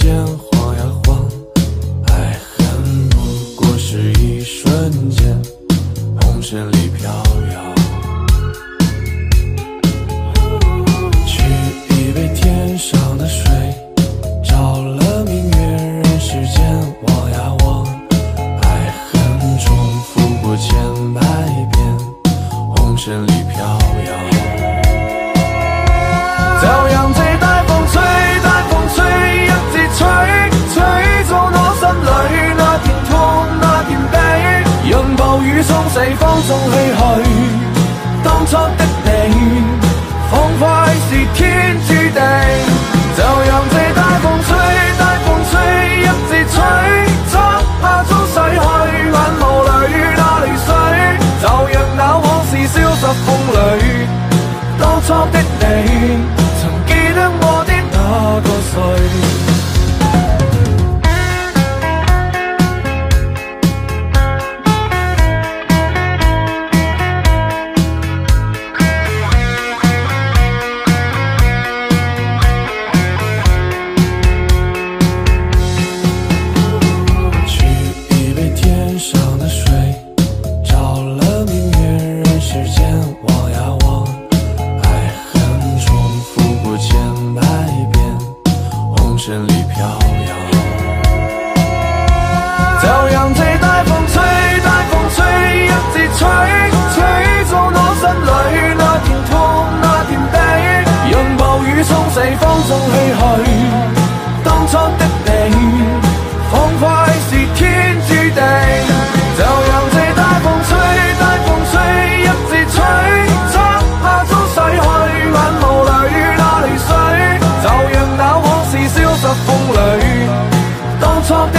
间晃呀晃，爱恨不过是一瞬间，红尘里飘摇。取一杯天上的水，照了明月人世间，望呀望，爱恨重复过千百遍，红尘里飘摇。就讓這大風吹，大風吹，一直吹，吹到我心裏那片痛，那片悲。讓暴雨沖洗放縱唏噓，當初的你，歡快是天注定。就讓這大風吹，大風吹，一直吹，漆黑中逝去，眼眸裏那淚水。就讓那往事消失風裏，當初的你。記得我的那個誰？取一杯天上的水，照了明月人世間，望呀望，愛恨重複過千百遍，紅塵裡飄搖。就讓這大風吹，大風吹，一直吹，吹到我心裏那片痛，那片悲。讓暴雨沖洗放縱唏噓，當初的你，歡快是天注定。就讓這大風吹，大風吹，一直吹，漆黑中逝去，眼眸裏那淚水。就讓那往事消失風裏，當初的